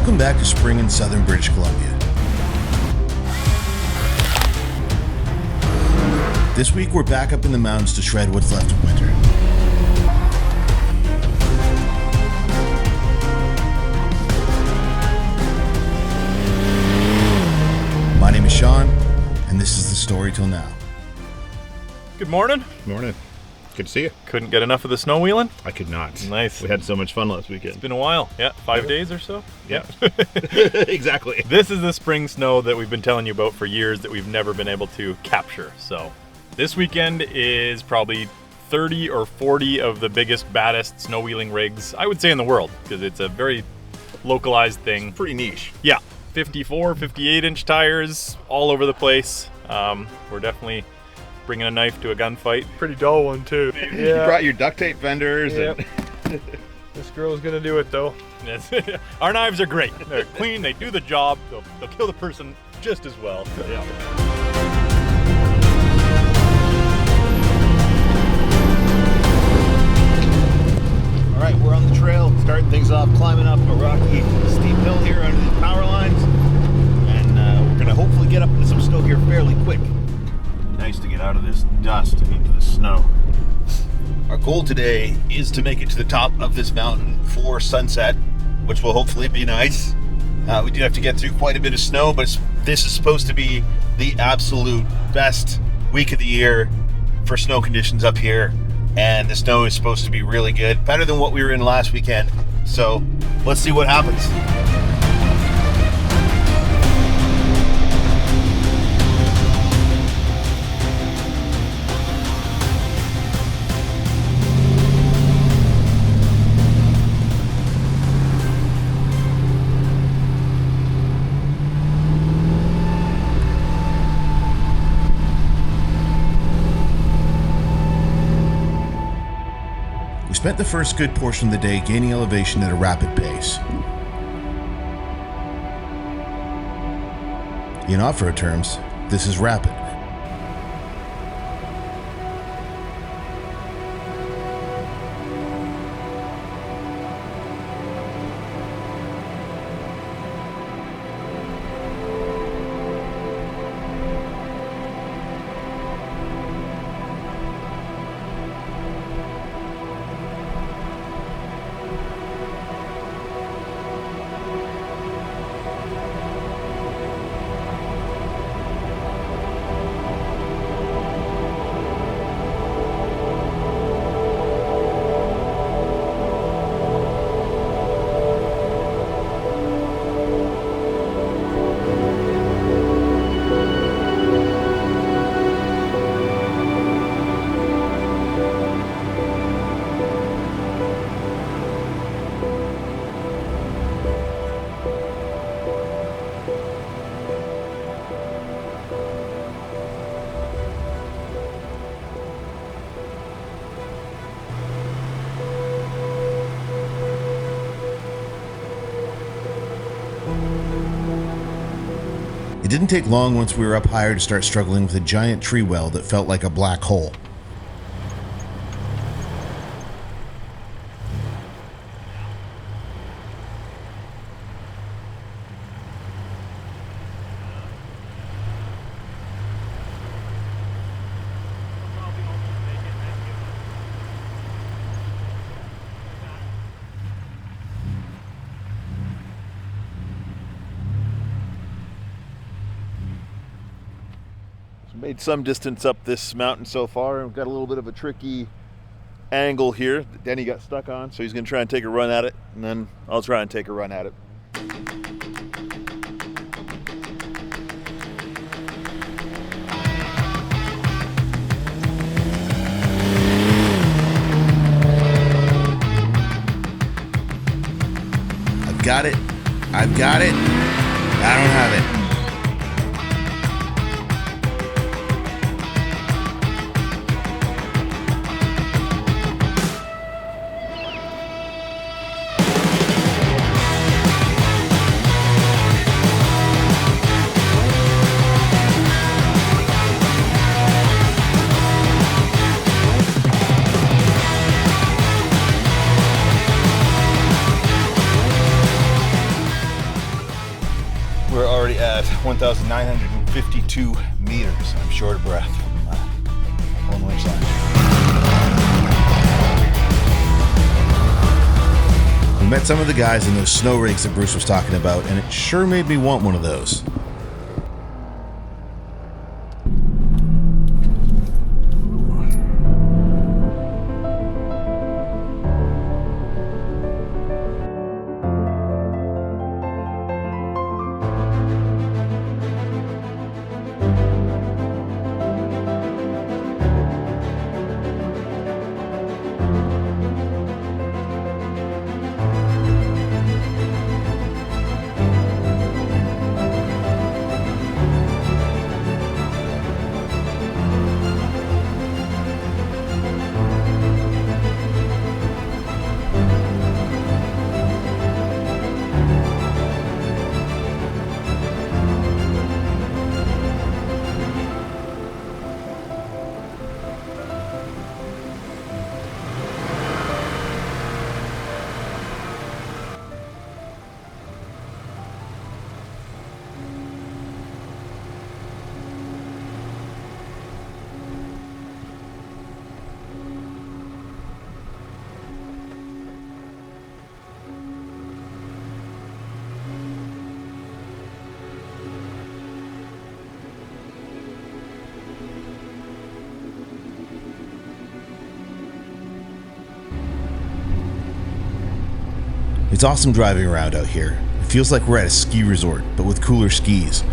Welcome back to spring in southern British Columbia. This week we're back up in the mountains to shred what's left of winter. My name is Sean, and this is the story till now. Good morning. Morning. Good to see you. Couldn't get enough of the snow wheeling? I could not. Nice. We had so much fun last weekend. It's been a while. Yeah, 5 days or so. Yeah. Exactly. This is the spring snow that we've been telling you about for years that we've never been able to capture. So this weekend is probably 30 or 40 of the biggest, baddest snow wheeling rigs, I would say, in the world, because it's a very localized thing. Pretty niche. Yeah, 54, 58-inch tires all over the place. We're definitely bringing a knife to a gunfight. Pretty dull one too. You brought your duct tape vendors. Yep. This girl's gonna do it though. Yes. Our knives are great. They're clean, they do the job, they'll kill the person just as well. Yeah. All right, we're on the trail, starting things off, climbing up a rocky, steep hill here under these power lines, and we're gonna hopefully get up into some snow here fairly quick. Nice to get out of this dust and into the snow. Our goal today is to make it to the top of this mountain for sunset, which will hopefully be nice. We do have to get through quite a bit of snow, but this is supposed to be the absolute best week of the year for snow conditions up here, and the snow is supposed to be really good, better than what we were in last weekend. So let's see what happens. We spent the first good portion of the day gaining elevation at a rapid pace. In off-road terms, this is rapid. It didn't take long once we were up higher to start struggling with a giant tree well that felt like a black hole. Made some distance up this mountain so far, and we've got a little bit of a tricky angle here that Denny got stuck on, so he's going to try and take a run at it, and then I'll try and take a run at it. I've got it. I've got it. I don't have it. We're already at 1,952 meters. I'm short of breath from pulling winch line. We met some of the guys in those snow rigs that Bruce was talking about, and it sure made me want one of those. It's awesome driving around out here. It feels like we're at a ski resort, but with cooler skis.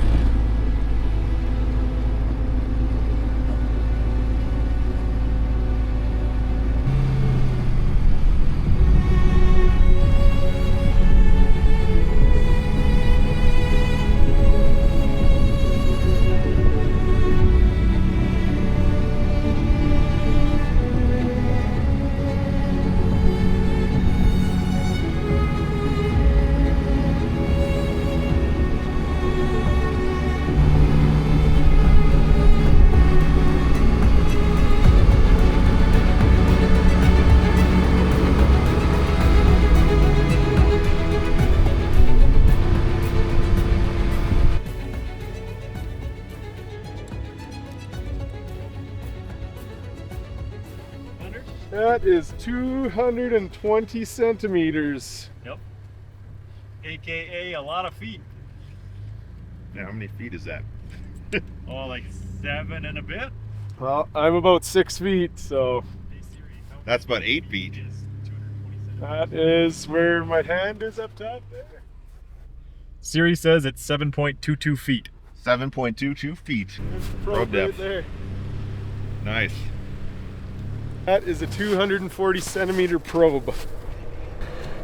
That is 220 centimeters. Yep. AKA a lot of feet. Now, how many feet is that? Oh, like 7 and a bit. Well, I'm about 6 feet, so That's about 8 feet. that is where my hand is up top there. Siri says it's 7.22 feet. 7.22 feet. There's the Road probe right depth. there. Nice. That is a 240 centimeter probe.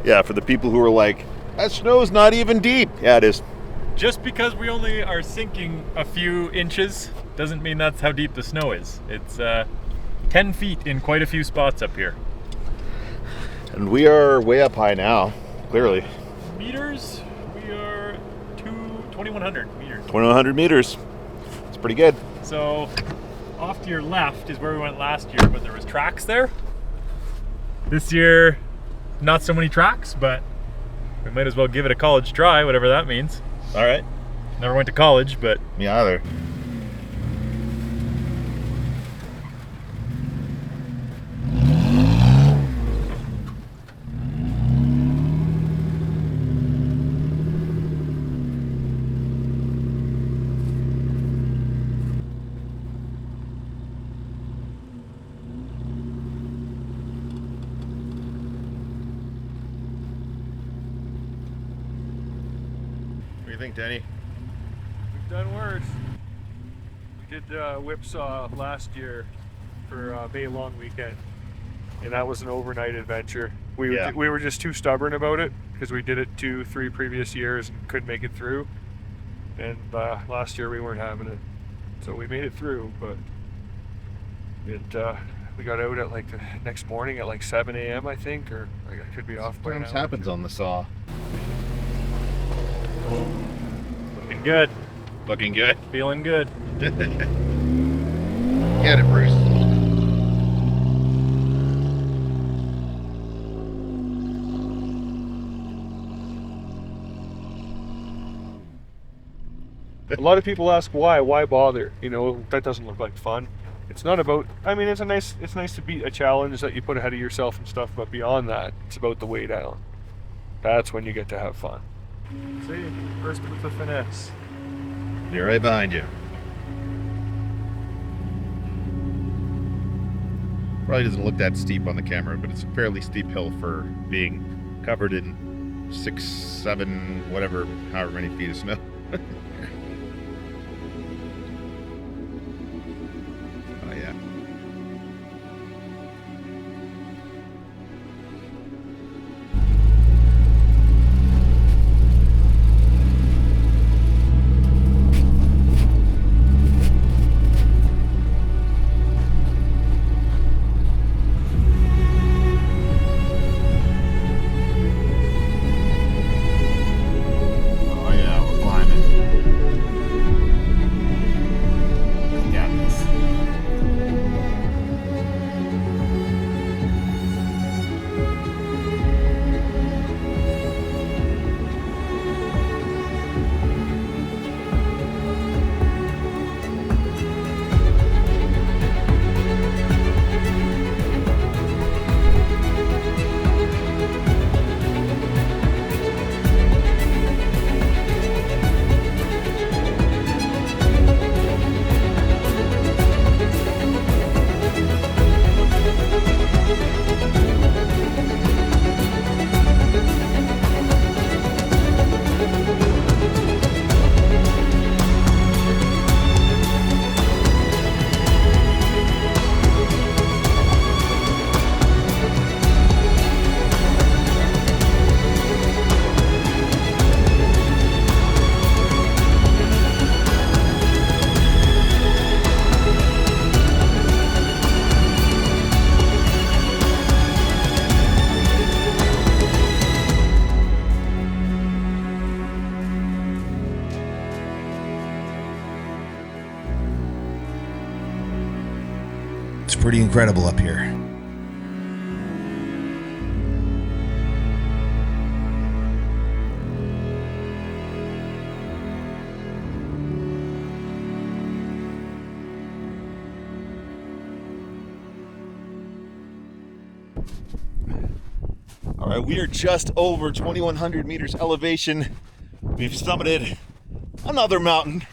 Yeah, for the people who are like, that snow's not even deep. Yeah, it is. Just because we only are sinking a few inches doesn't mean that's how deep the snow is. It's 10 feet in quite a few spots up here. And we are way up high now, clearly. Meters, we are 2,100 meters. 2,100 meters. It's pretty good. So off to your left is where we went last year, but there was tracks there. This year, not so many tracks, but we might as well give it a college try, whatever that means. All right. Never went to college, but Me either. What do you think, Danny? We've done worse. We did Whipsaw last year for May Long weekend, and that was an overnight adventure. We were just too stubborn about it because we did it 2-3 previous years and couldn't make it through. And last year we weren't having it, so we made it through. But we got out at like the next morning at like 7 a.m. I think, or like, I could be off by Sometimes now. happens on the saw. looking good. Looking good. Feeling good. Get it, Bruce. A lot of people ask why bother? You know, that doesn't look like fun. It's not about, I mean, it's nice to beat a challenge that you put ahead of yourself and stuff, but beyond that, it's about the way down. That's when you get to have fun. See, first with the finesse. You're right behind you. Probably doesn't look that steep on the camera, but it's a fairly steep hill for being covered in 6, 7, whatever, however many feet of snow. Oh yeah. It's pretty incredible up here. All right, we are just over 2,100 meters elevation. We've summited another mountain.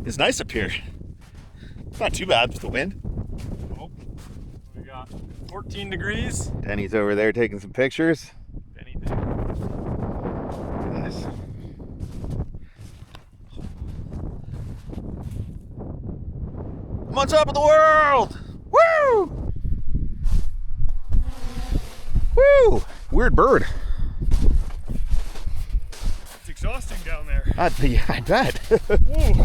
It's nice up here. It's not too bad with the wind. Oh, we got 14 degrees. Denny's over there taking some pictures. Anything. Nice. I'm on top of the world! Woo! Woo! Weird bird. It's exhausting down there. I bet.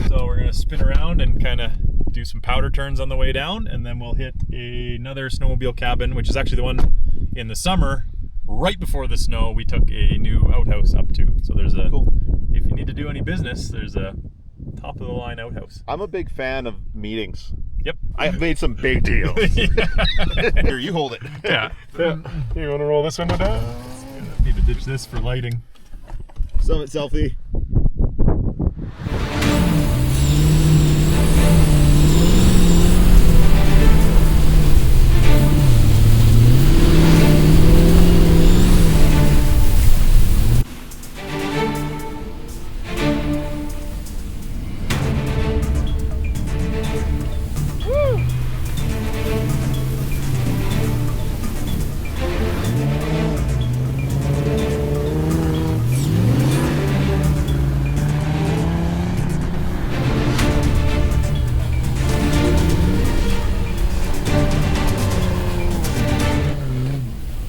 So we're gonna spin around and kind of do some powder turns on the way down, and then we'll hit another snowmobile cabin, which is actually the one in the summer, right before the snow, we took a new outhouse up to. So there's a, Cool. if you need to do any business, there's a top of the line outhouse. I'm a big fan of meetings. Yep. I've made some big deals. Here, you hold it. Yeah. You want to roll this window down? Need to ditch this for lighting. Summit selfie.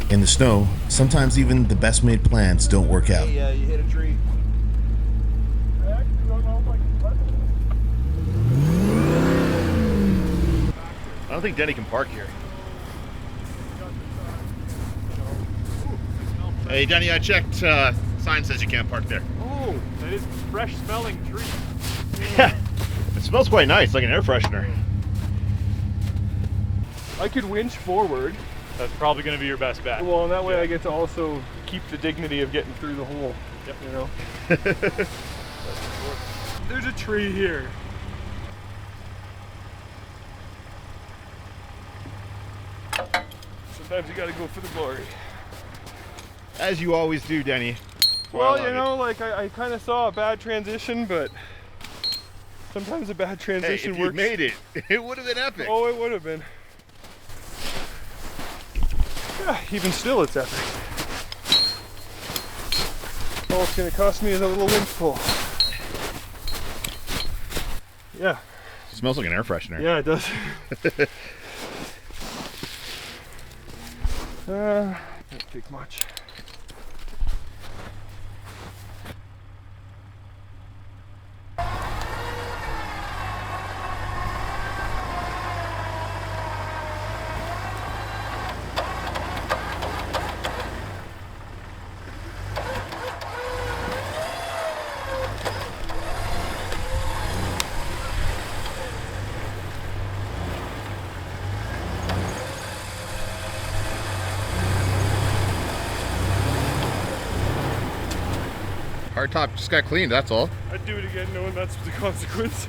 In the snow, sometimes even the best made plans don't work out. Yeah, you hit a tree. I don't think Denny can park here. Hey, Denny, I checked. Sign says you can't park there. Oh, that is fresh smelling tree. Yeah, it smells quite nice, like an air freshener. I could winch forward. That's probably gonna be your best bet. Well, and that way I get to also keep the dignity of getting through the hole. Yep. You know? There's a tree here. Sometimes you gotta go for the glory. As you always do, Denny. Well, you know, like I kind of saw a bad transition, but sometimes a bad transition if you works. made it, it would have been epic. Oh, it would have been. Yeah, even still, it's epic. All it's gonna cost me is a little winch pull. Yeah. It smells like an air freshener. Yeah, it does. Don't take much. Hard top just got cleaned, that's all. I'd do it again knowing that's the consequence.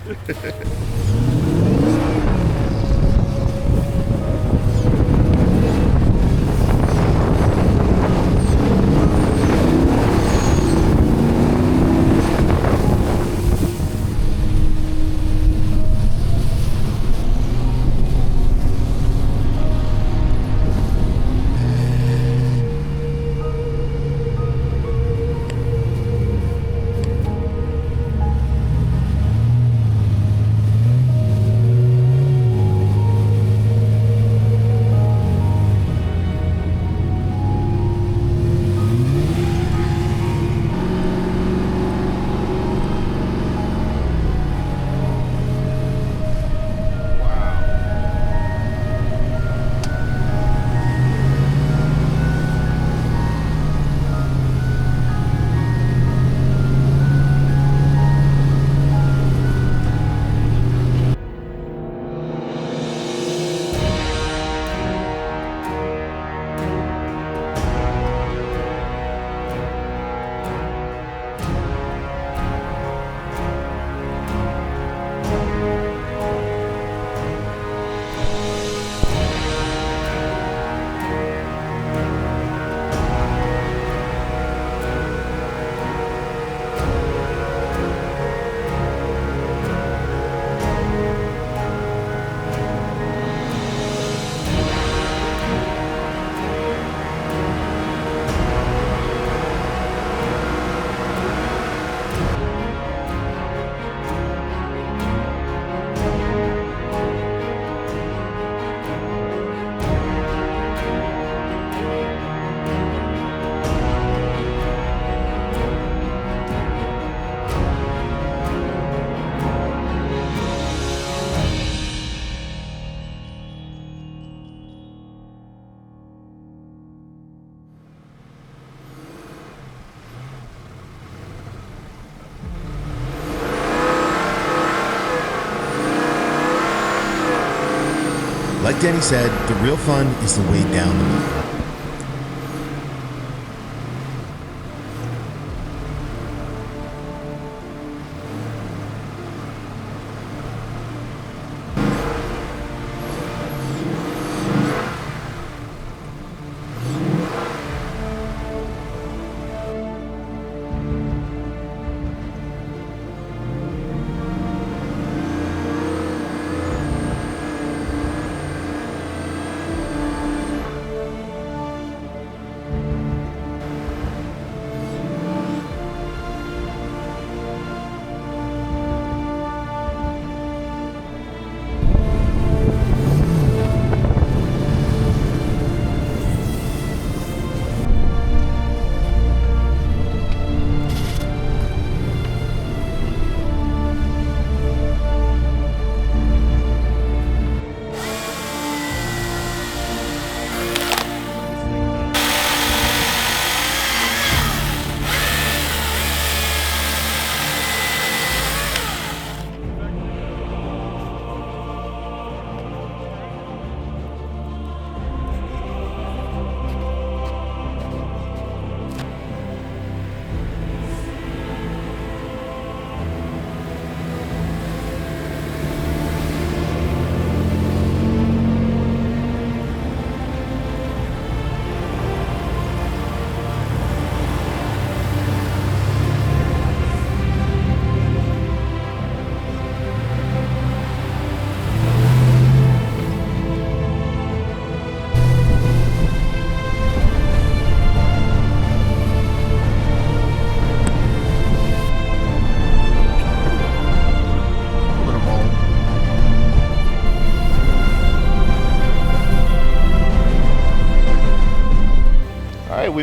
Like Denny said, the real fun is the way down the mountain.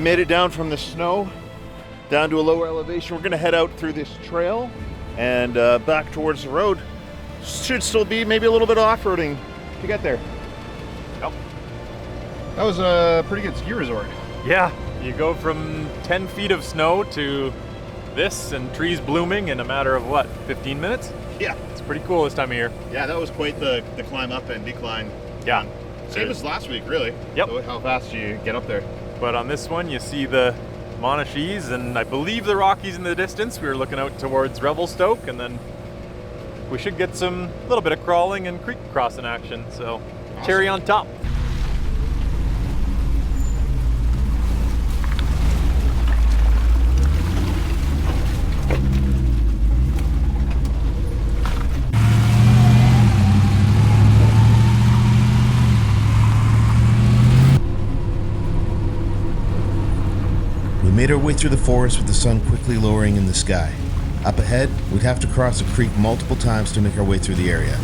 made it down from the snow down to a lower elevation. We're gonna head out through this trail and back towards the road. Should still be maybe a little bit of off-roading to get there. Yep. That was a pretty good ski resort. Yeah, you go from 10 feet of snow to this and trees blooming in a matter of what, 15 minutes? Yeah. It's pretty cool this time of year. Yeah, that was quite the climb up and decline. Yeah. Same as last week, really. Yep. How fast you get up there. But on this one, you see the Monashees and I believe the Rockies in the distance. We were looking out towards Revelstoke, and then we should get some little bit of crawling and creek crossing action. So, Awesome. Cherry on top. We made our way through the forest with the sun quickly lowering in the sky. Up ahead, we'd have to cross a creek multiple times to make our way through the area.